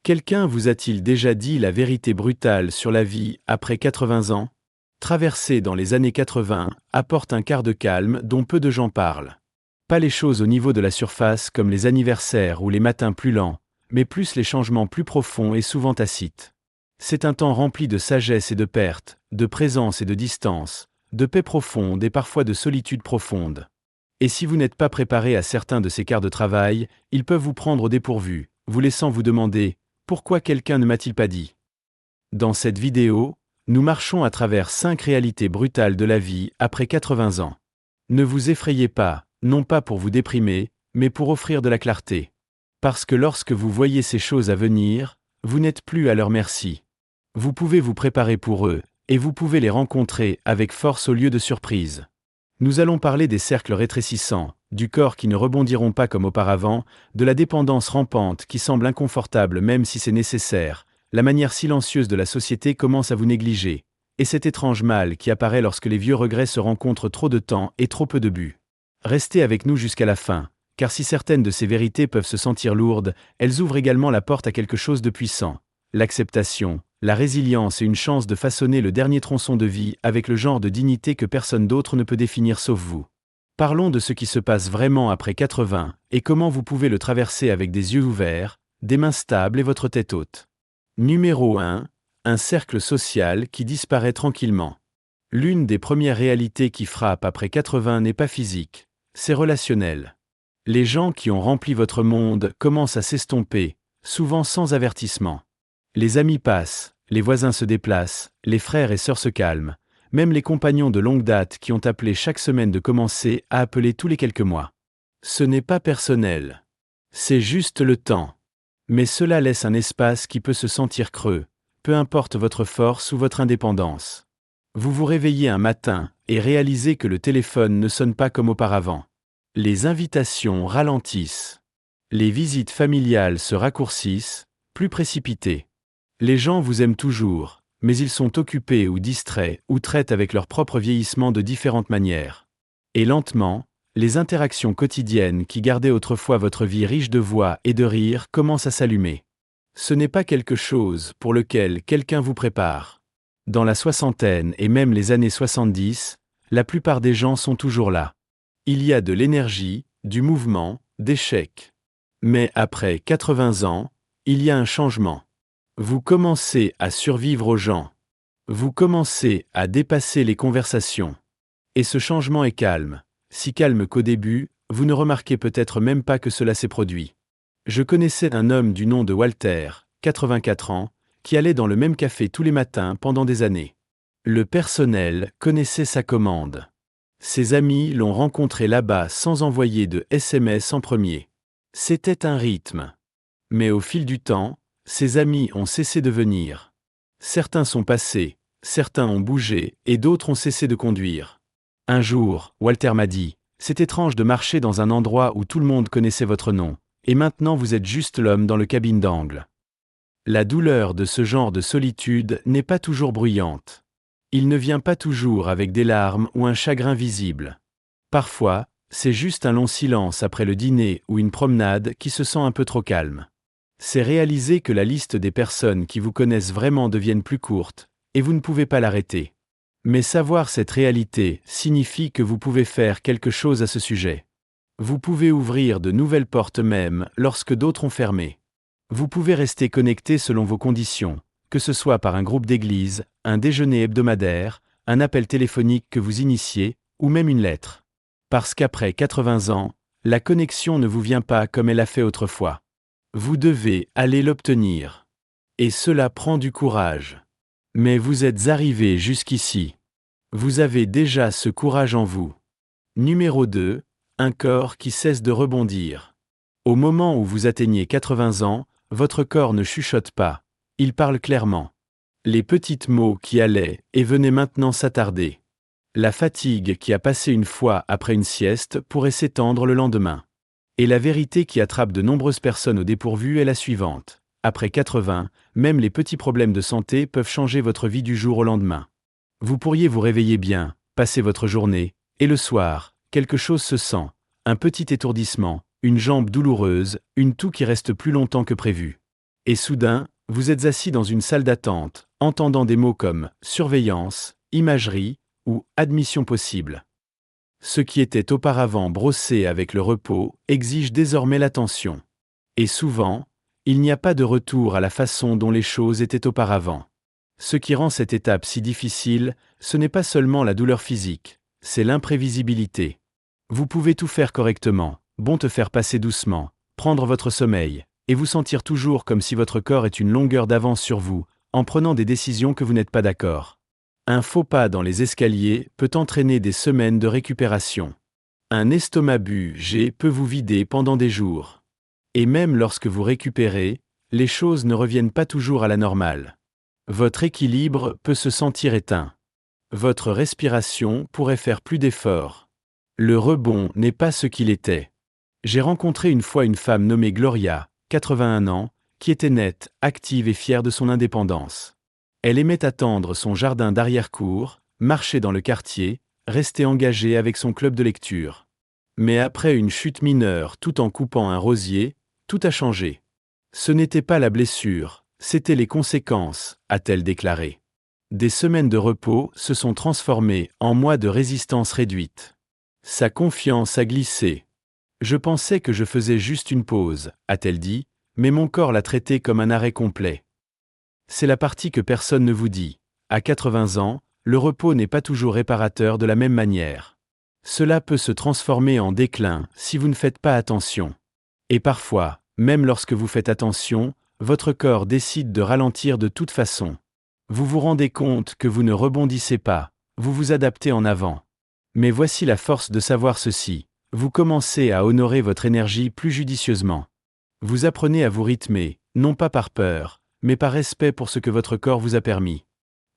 Quelqu'un vous a-t-il déjà dit la vérité brutale sur la vie après 80 ans? Traverser dans les années 80 apporte un quart de calme dont peu de gens parlent. Pas les choses au niveau de la surface comme les anniversaires ou les matins plus lents, mais plus les changements plus profonds et souvent tacites. C'est un temps rempli de sagesse et de perte, de présence et de distance, de paix profonde et parfois de solitude profonde. Et si vous n'êtes pas préparé à certains de ces quarts de travail, ils peuvent vous prendre au dépourvu, vous laissant vous demander « Pourquoi quelqu'un ne m'a-t-il pas dit ?» Dans cette vidéo, nous marchons à travers 5 réalités brutales de la vie après 80 ans. Ne vous effrayez pas, non pas pour vous déprimer, mais pour offrir de la clarté. Parce que lorsque vous voyez ces choses à venir, vous n'êtes plus à leur merci. Vous pouvez vous préparer pour eux, et vous pouvez les rencontrer avec force au lieu de surprise. Nous allons parler des cercles rétrécissants, du corps qui ne rebondiront pas comme auparavant, de la dépendance rampante qui semble inconfortable même si c'est nécessaire, la manière silencieuse de la société commence à vous négliger, et cet étrange mal qui apparaît lorsque les vieux regrets se rencontrent trop de temps et trop peu de but. Restez avec nous jusqu'à la fin, car si certaines de ces vérités peuvent se sentir lourdes, elles ouvrent également la porte à quelque chose de puissant. L'acceptation, la résilience et une chance de façonner le dernier tronçon de vie avec le genre de dignité que personne d'autre ne peut définir sauf vous. Parlons de ce qui se passe vraiment après 80 et comment vous pouvez le traverser avec des yeux ouverts, des mains stables et votre tête haute. Numéro 1. Un cercle social qui disparaît tranquillement. L'une des premières réalités qui frappe après 80 n'est pas physique, c'est relationnel. Les gens qui ont rempli votre monde commencent à s'estomper, souvent sans avertissement. Les amis passent, les voisins se déplacent, les frères et sœurs se calment, même les compagnons de longue date qui ont appelé chaque semaine de commencer à appeler tous les quelques mois. Ce n'est pas personnel. C'est juste le temps. Mais cela laisse un espace qui peut se sentir creux, peu importe votre force ou votre indépendance. Vous vous réveillez un matin et réalisez que le téléphone ne sonne pas comme auparavant. Les invitations ralentissent. Les visites familiales se raccourcissent, plus précipitées. Les gens vous aiment toujours, mais ils sont occupés ou distraits ou traitent avec leur propre vieillissement de différentes manières. Et lentement, les interactions quotidiennes qui gardaient autrefois votre vie riche de voix et de rires commencent à s'allumer. Ce n'est pas quelque chose pour lequel quelqu'un vous prépare. Dans la soixantaine et même les années 70, la plupart des gens sont toujours là. Il y a de l'énergie, du mouvement, des chèques. Mais après 80 ans, il y a un changement. Vous commencez à survivre aux gens. Vous commencez à dépasser les conversations. Et ce changement est calme, si calme qu'au début, vous ne remarquez peut-être même pas que cela s'est produit. Je connaissais un homme du nom de Walter, 84 ans, qui allait dans le même café tous les matins pendant des années. Le personnel connaissait sa commande. Ses amis l'ont rencontré là-bas sans envoyer de SMS en premier. C'était un rythme. Mais au fil du temps, ses amis ont cessé de venir. Certains sont passés, certains ont bougé et d'autres ont cessé de conduire. Un jour, Walter m'a dit, « C'est étrange de marcher dans un endroit où tout le monde connaissait votre nom, et maintenant vous êtes juste l'homme dans le cabine d'angle. » La douleur de ce genre de solitude n'est pas toujours bruyante. Il ne vient pas toujours avec des larmes ou un chagrin visible. Parfois, c'est juste un long silence après le dîner ou une promenade qui se sent un peu trop calme. C'est réaliser que la liste des personnes qui vous connaissent vraiment devienne plus courte, et vous ne pouvez pas l'arrêter. Mais savoir cette réalité signifie que vous pouvez faire quelque chose à ce sujet. Vous pouvez ouvrir de nouvelles portes même lorsque d'autres ont fermé. Vous pouvez rester connecté selon vos conditions, que ce soit par un groupe d'église, un déjeuner hebdomadaire, un appel téléphonique que vous initiez, ou même une lettre. Parce qu'après 80 ans, la connexion ne vous vient pas comme elle a fait autrefois. Vous devez aller l'obtenir. Et cela prend du courage. Mais vous êtes arrivé jusqu'ici. Vous avez déjà ce courage en vous. Numéro 2. Un corps qui cesse de rebondir. Au moment où vous atteignez 80 ans, votre corps ne chuchote pas. Il parle clairement. Les petits mots qui allaient et venaient maintenant s'attarder. La fatigue qui a passé une fois après une sieste pourrait s'étendre le lendemain. Et la vérité qui attrape de nombreuses personnes au dépourvu est la suivante. Après 80, même les petits problèmes de santé peuvent changer votre vie du jour au lendemain. Vous pourriez vous réveiller bien, passer votre journée, et le soir, quelque chose se sent, un petit étourdissement, une jambe douloureuse, une toux qui reste plus longtemps que prévu. Et soudain, vous êtes assis dans une salle d'attente, entendant des mots comme « surveillance »,« imagerie » ou « admission possible ». Ce qui était auparavant brossé avec le repos exige désormais l'attention. Et souvent, il n'y a pas de retour à la façon dont les choses étaient auparavant. Ce qui rend cette étape si difficile, ce n'est pas seulement la douleur physique, c'est l'imprévisibilité. Vous pouvez tout faire correctement, bon te faire passer doucement, prendre votre sommeil, et vous sentir toujours comme si votre corps est une longueur d'avance sur vous, en prenant des décisions que vous n'êtes pas d'accord. Un faux pas dans les escaliers peut entraîner des semaines de récupération. Un estomac bu peut vous vider pendant des jours. Et même lorsque vous récupérez, les choses ne reviennent pas toujours à la normale. Votre équilibre peut se sentir éteint. Votre respiration pourrait faire plus d'efforts. Le rebond n'est pas ce qu'il était. J'ai rencontré une fois une femme nommée Gloria, 81 ans, qui était nette, active et fière de son indépendance. Elle aimait attendre son jardin d'arrière-cour, marcher dans le quartier, rester engagée avec son club de lecture. Mais après une chute mineure tout en coupant un rosier, tout a changé. Ce n'était pas la blessure, c'étaient les conséquences, a-t-elle déclaré. Des semaines de repos se sont transformées en mois de résistance réduite. Sa confiance a glissé. Je pensais que je faisais juste une pause, a-t-elle dit, mais mon corps l'a traité comme un arrêt complet. C'est la partie que personne ne vous dit. À 80 ans, le repos n'est pas toujours réparateur de la même manière. Cela peut se transformer en déclin si vous ne faites pas attention. Et parfois, même lorsque vous faites attention, votre corps décide de ralentir de toute façon. Vous vous rendez compte que vous ne rebondissez pas, vous vous adaptez en avant. Mais voici la force de savoir ceci, vous commencez à honorer votre énergie plus judicieusement. Vous apprenez à vous rythmer, non pas par peur, mais par respect pour ce que votre corps vous a permis.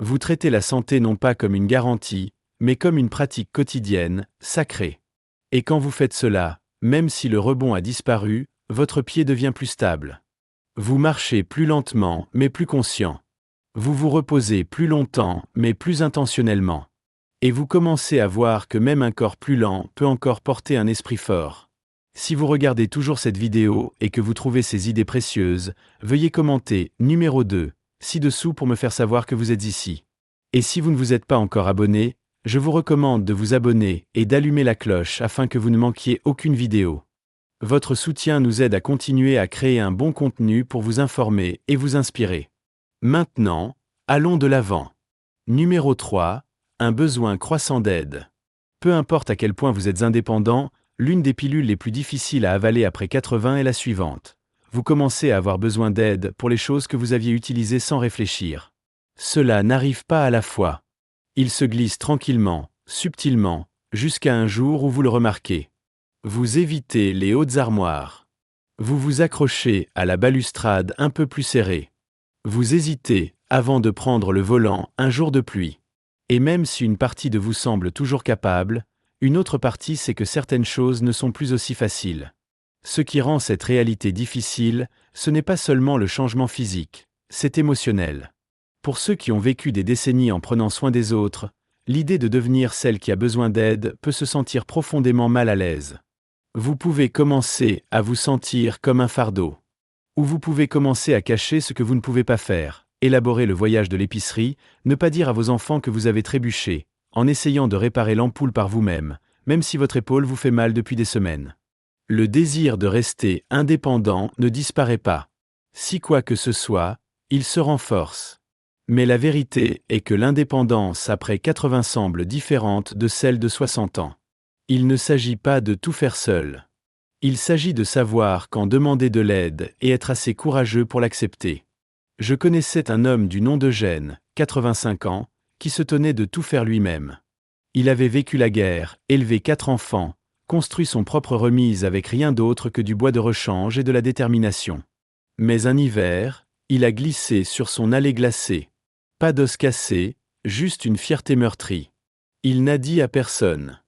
Vous traitez la santé non pas comme une garantie, mais comme une pratique quotidienne, sacrée. Et quand vous faites cela, même si le rebond a disparu, votre pied devient plus stable. Vous marchez plus lentement, mais plus conscient. Vous vous reposez plus longtemps, mais plus intentionnellement. Et vous commencez à voir que même un corps plus lent peut encore porter un esprit fort. Si vous regardez toujours cette vidéo et que vous trouvez ces idées précieuses, veuillez commenter numéro 2 ci-dessous pour me faire savoir que vous êtes ici. Et si vous ne vous êtes pas encore abonné, je vous recommande de vous abonner et d'allumer la cloche afin que vous ne manquiez aucune vidéo. Votre soutien nous aide à continuer à créer un bon contenu pour vous informer et vous inspirer. Maintenant, allons de l'avant. Numéro 3, un besoin croissant d'aide. Peu importe à quel point vous êtes indépendant, l'une des pilules les plus difficiles à avaler après 80 est la suivante. Vous commencez à avoir besoin d'aide pour les choses que vous aviez utilisées sans réfléchir. Cela n'arrive pas à la fois. Il se glisse tranquillement, subtilement, jusqu'à un jour où vous le remarquez. Vous évitez les hautes armoires. Vous vous accrochez à la balustrade un peu plus serrée. Vous hésitez avant de prendre le volant un jour de pluie. Et même si une partie de vous semble toujours capable, une autre partie sait que certaines choses ne sont plus aussi faciles. Ce qui rend cette réalité difficile, ce n'est pas seulement le changement physique, c'est émotionnel. Pour ceux qui ont vécu des décennies en prenant soin des autres, l'idée de devenir celle qui a besoin d'aide peut se sentir profondément mal à l'aise. Vous pouvez commencer à vous sentir comme un fardeau. Ou vous pouvez commencer à cacher ce que vous ne pouvez pas faire, élaborer le voyage de l'épicerie, ne pas dire à vos enfants que vous avez trébuché, en essayant de réparer l'ampoule par vous-même, même si votre épaule vous fait mal depuis des semaines. Le désir de rester indépendant ne disparaît pas. Si quoi que ce soit, il se renforce. Mais la vérité est que l'indépendance après 80 semble différente de celle de 60 ans. Il ne s'agit pas de tout faire seul. Il s'agit de savoir quand demander de l'aide et être assez courageux pour l'accepter. Je connaissais un homme du nom d'Eugène, 85 ans, qui se tenait de tout faire lui-même. Il avait vécu la guerre, élevé 4 enfants, construit son propre remise avec rien d'autre que du bois de rechange et de la détermination. Mais un hiver, il a glissé sur son allée glacée. Pas d'os cassé, juste une fierté meurtrie. Il n'a dit à personne.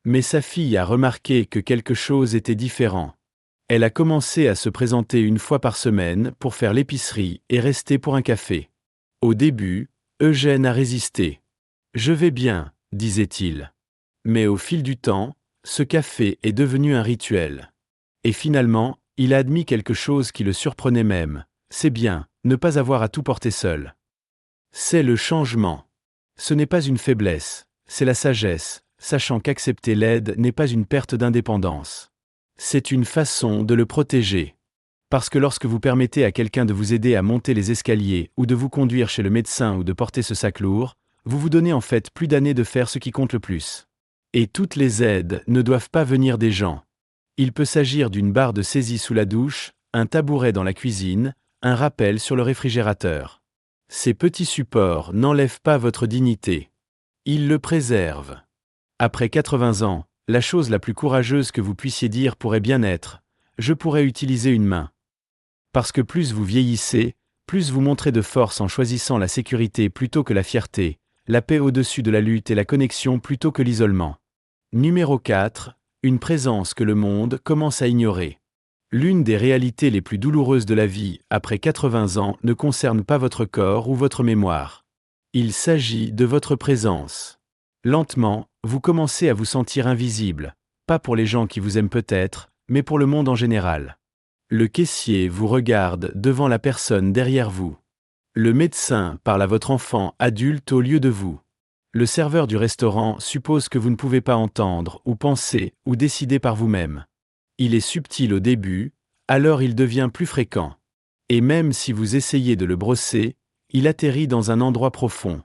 Mais sa fille a remarqué que quelque chose était différent. Elle a commencé à se présenter une fois par semaine pour faire l'épicerie et rester pour un café. Au début, Eugène a résisté. « Je vais bien », disait-il. Mais au fil du temps, ce café est devenu un rituel. Et finalement, il a admis quelque chose qui le surprenait même. C'est bien, ne pas avoir à tout porter seul. C'est le changement. Ce n'est pas une faiblesse, c'est la sagesse, sachant qu'accepter l'aide n'est pas une perte d'indépendance. C'est une façon de le protéger. Parce que lorsque vous permettez à quelqu'un de vous aider à monter les escaliers ou de vous conduire chez le médecin ou de porter ce sac lourd, vous vous donnez en fait plus d'années de faire ce qui compte le plus. Et toutes les aides ne doivent pas venir des gens. Il peut s'agir d'une barre de saisie sous la douche, un tabouret dans la cuisine, un rappel sur le réfrigérateur. Ces petits supports n'enlèvent pas votre dignité. Ils le préservent. Après 80 ans, la chose la plus courageuse que vous puissiez dire pourrait bien être « Je pourrais utiliser une main ». Parce que plus vous vieillissez, plus vous montrez de force en choisissant la sécurité plutôt que la fierté, la paix au-dessus de la lutte et la connexion plutôt que l'isolement. Numéro 4. Une présence que le monde commence à ignorer. L'une des réalités les plus douloureuses de la vie, après 80 ans, ne concerne pas votre corps ou votre mémoire. Il s'agit de votre présence. Lentement, vous commencez à vous sentir invisible, pas pour les gens qui vous aiment peut-être, mais pour le monde en général. Le caissier vous regarde devant la personne derrière vous. Le médecin parle à votre enfant adulte au lieu de vous. Le serveur du restaurant suppose que vous ne pouvez pas entendre, ou penser, ou décider par vous-même. Il est subtil au début, alors il devient plus fréquent. Et même si vous essayez de le brosser, il atterrit dans un endroit profond.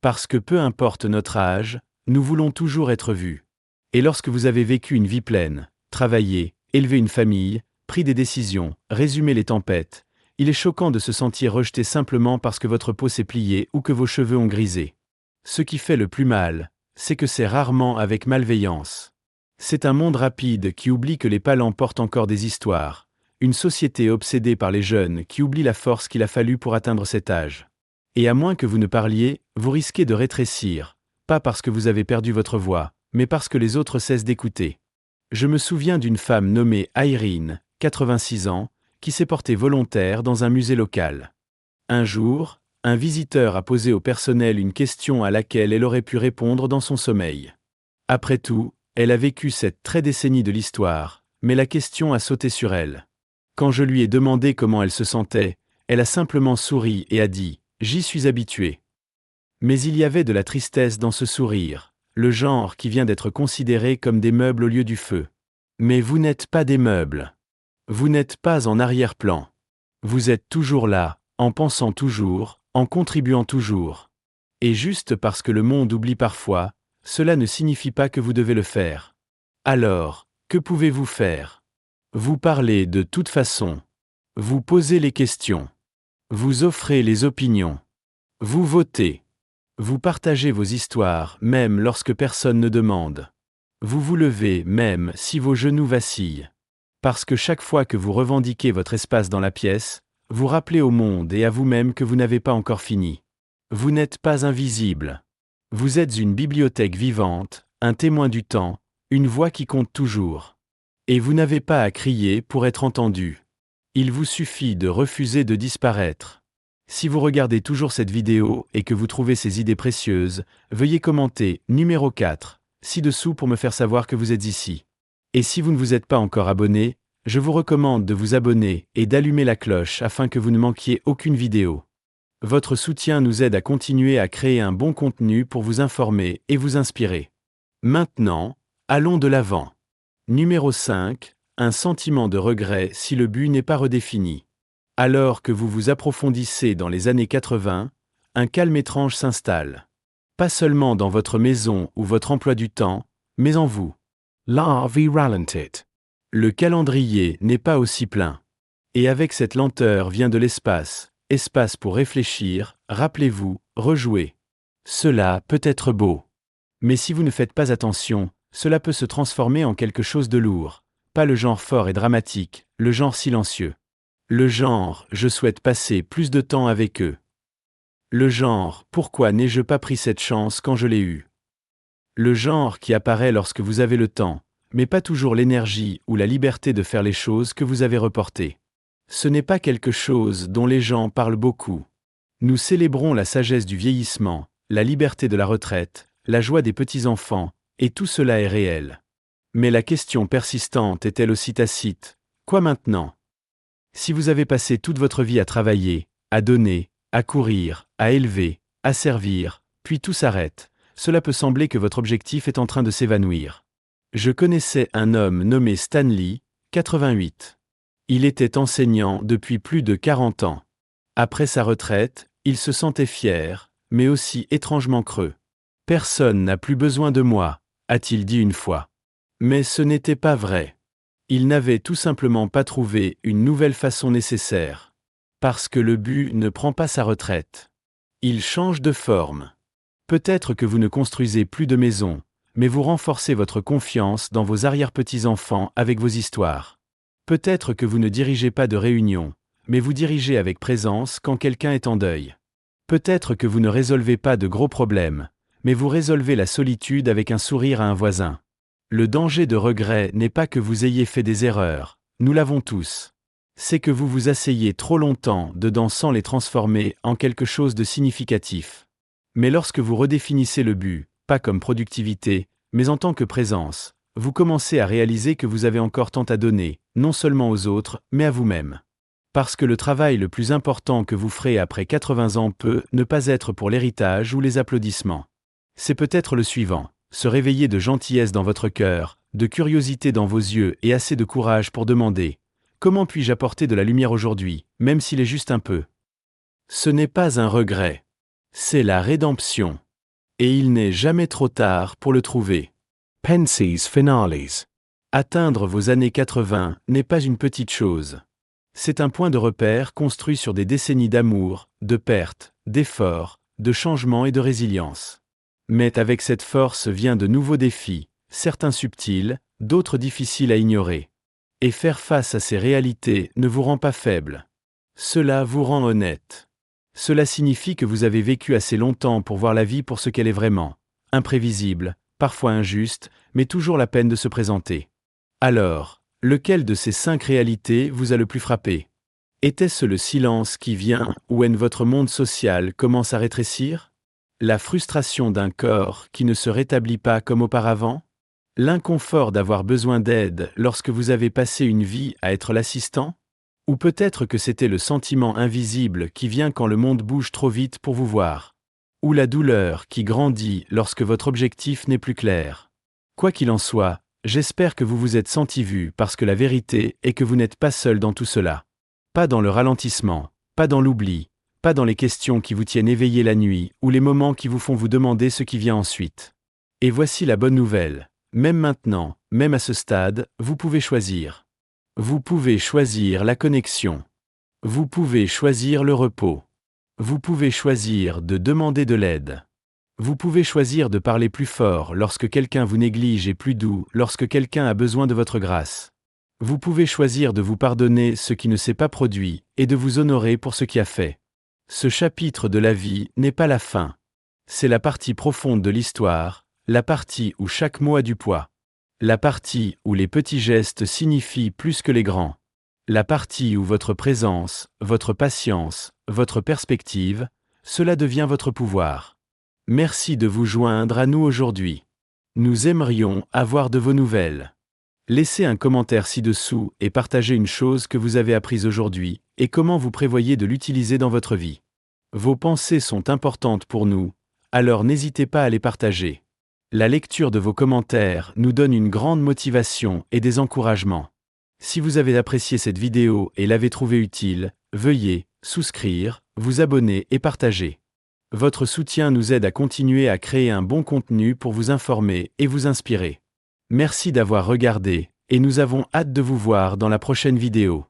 Parce que peu importe notre âge, nous voulons toujours être vus. Et lorsque vous avez vécu une vie pleine, travaillé, élevé une famille, pris des décisions, résumé les tempêtes, il est choquant de se sentir rejeté simplement parce que votre peau s'est pliée ou que vos cheveux ont grisé. Ce qui fait le plus mal, c'est que c'est rarement avec malveillance. C'est un monde rapide qui oublie que les palans portent encore des histoires, une société obsédée par les jeunes qui oublie la force qu'il a fallu pour atteindre cet âge. Et à moins que vous ne parliez, vous risquez de rétrécir, pas parce que vous avez perdu votre voix, mais parce que les autres cessent d'écouter. Je me souviens d'une femme nommée Irene, 86 ans, qui s'est portée volontaire dans un musée local. Un jour, un visiteur a posé au personnel une question à laquelle elle aurait pu répondre dans son sommeil. Après tout, elle a vécu cette décennie de l'histoire, mais la question a sauté sur elle. Quand je lui ai demandé comment elle se sentait, elle a simplement souri et a dit « J'y suis habituée ». Mais il y avait de la tristesse dans ce sourire, le genre qui vient d'être considéré comme des meubles au lieu du feu. Mais vous n'êtes pas des meubles. Vous n'êtes pas en arrière-plan. Vous êtes toujours là, en pensant toujours, en contribuant toujours. Et juste parce que le monde oublie parfois, cela ne signifie pas que vous devez le faire. Alors, que pouvez-vous faire? Vous parlez de toute façon. Vous posez les questions. Vous offrez les opinions. Vous votez. Vous partagez vos histoires, même lorsque personne ne demande. Vous vous levez, même si vos genoux vacillent. Parce que chaque fois que vous revendiquez votre espace dans la pièce, vous rappelez au monde et à vous-même que vous n'avez pas encore fini. Vous n'êtes pas invisible. Vous êtes une bibliothèque vivante, un témoin du temps, une voix qui compte toujours. Et vous n'avez pas à crier pour être entendu. Il vous suffit de refuser de disparaître. Si vous regardez toujours cette vidéo et que vous trouvez ces idées précieuses, veuillez commenter numéro 4 ci-dessous pour me faire savoir que vous êtes ici. Et si vous ne vous êtes pas encore abonné, je vous recommande de vous abonner et d'allumer la cloche afin que vous ne manquiez aucune vidéo. Votre soutien nous aide à continuer à créer un bon contenu pour vous informer et vous inspirer. Maintenant, allons de l'avant. Numéro 5, un sentiment de regret si le but n'est pas redéfini. Alors que vous vous approfondissez dans les années 80, un calme étrange s'installe. Pas seulement dans votre maison ou votre emploi du temps, mais en vous. L'Harvey ralented. Le calendrier n'est pas aussi plein. Et avec cette lenteur vient de l'espace, espace pour réfléchir, rappelez-vous, rejouer. Cela peut être beau. Mais si vous ne faites pas attention, cela peut se transformer en quelque chose de lourd. Pas le genre fort et dramatique, le genre silencieux. Le genre, je souhaite passer plus de temps avec eux. Le genre, pourquoi n'ai-je pas pris cette chance quand je l'ai eue? Le genre qui apparaît lorsque vous avez le temps, mais pas toujours l'énergie ou la liberté de faire les choses que vous avez reportées. Ce n'est pas quelque chose dont les gens parlent beaucoup. Nous célébrons la sagesse du vieillissement, la liberté de la retraite, la joie des petits-enfants, et tout cela est réel. Mais la question persistante est elle aussi tacite. Quoi maintenant? Si vous avez passé toute votre vie à travailler, à donner, à courir, à élever, à servir, puis tout s'arrête, cela peut sembler que votre objectif est en train de s'évanouir. Je connaissais un homme nommé Stanley, 88. Il était enseignant depuis plus de 40 ans. Après sa retraite, il se sentait fier, mais aussi étrangement creux. « Personne n'a plus besoin de moi », a-t-il dit une fois. Mais ce n'était pas vrai. Il n'avait tout simplement pas trouvé une nouvelle façon nécessaire. Parce que le but ne prend pas sa retraite. Il change de forme. Peut-être que vous ne construisez plus de maison, mais vous renforcez votre confiance dans vos arrière-petits-enfants avec vos histoires. Peut-être que vous ne dirigez pas de réunion, mais vous dirigez avec présence quand quelqu'un est en deuil. Peut-être que vous ne résolvez pas de gros problèmes, mais vous résolvez la solitude avec un sourire à un voisin. Le danger de regret n'est pas que vous ayez fait des erreurs, nous l'avons tous. C'est que vous vous asseyez trop longtemps dedans sans les transformer en quelque chose de significatif. Mais lorsque vous redéfinissez le but, pas comme productivité, mais en tant que présence, vous commencez à réaliser que vous avez encore tant à donner, non seulement aux autres, mais à vous-même. Parce que le travail le plus important que vous ferez après 80 ans peut ne pas être pour l'héritage ou les applaudissements. C'est peut-être le suivant, se réveiller de gentillesse dans votre cœur, de curiosité dans vos yeux et assez de courage pour demander « Comment puis-je apporter de la lumière aujourd'hui, même s'il est juste un peu ?» Ce n'est pas un regret. C'est la rédemption. Et il n'est jamais trop tard pour le trouver. Pensées finales. Atteindre vos années 80 n'est pas une petite chose. C'est un point de repère construit sur des décennies d'amour, de pertes, d'efforts, de changements et de résilience. Mais avec cette force vient de nouveaux défis, certains subtils, d'autres difficiles à ignorer. Et faire face à ces réalités ne vous rend pas faible. Cela vous rend honnête. Cela signifie que vous avez vécu assez longtemps pour voir la vie pour ce qu'elle est vraiment, imprévisible, parfois injuste, mais toujours la peine de se présenter. Alors, lequel de ces 5 réalités vous a le plus frappé? Était-ce le silence qui vient ou est-ce votre monde social commence à rétrécir? La frustration d'un corps qui ne se rétablit pas comme auparavant? L'inconfort d'avoir besoin d'aide lorsque vous avez passé une vie à être l'assistant? Ou peut-être que c'était le sentiment invisible qui vient quand le monde bouge trop vite pour vous voir? Ou la douleur qui grandit lorsque votre objectif n'est plus clair? Quoi qu'il en soit, j'espère que vous vous êtes senti vu parce que la vérité est que vous n'êtes pas seul dans tout cela. Pas dans le ralentissement, pas dans l'oubli, pas dans les questions qui vous tiennent éveillé la nuit ou les moments qui vous font vous demander ce qui vient ensuite. Et voici la bonne nouvelle. Même maintenant, même à ce stade, vous pouvez choisir. Vous pouvez choisir la connexion. Vous pouvez choisir le repos. Vous pouvez choisir de demander de l'aide. Vous pouvez choisir de parler plus fort lorsque quelqu'un vous néglige et plus doux lorsque quelqu'un a besoin de votre grâce. Vous pouvez choisir de vous pardonner ce qui ne s'est pas produit et de vous honorer pour ce qui a fait. Ce chapitre de la vie n'est pas la fin. C'est la partie profonde de l'histoire, la partie où chaque mot a du poids. La partie où les petits gestes signifient plus que les grands. La partie où votre présence, votre patience, votre perspective, cela devient votre pouvoir. Merci de vous joindre à nous aujourd'hui. Nous aimerions avoir de vos nouvelles. Laissez un commentaire ci-dessous et partagez une chose que vous avez apprise aujourd'hui et comment vous prévoyez de l'utiliser dans votre vie. Vos pensées sont importantes pour nous, alors n'hésitez pas à les partager. La lecture de vos commentaires nous donne une grande motivation et des encouragements. Si vous avez apprécié cette vidéo et l'avez trouvée utile, veuillez souscrire, vous abonner et partager. Votre soutien nous aide à continuer à créer un bon contenu pour vous informer et vous inspirer. Merci d'avoir regardé, et nous avons hâte de vous voir dans la prochaine vidéo.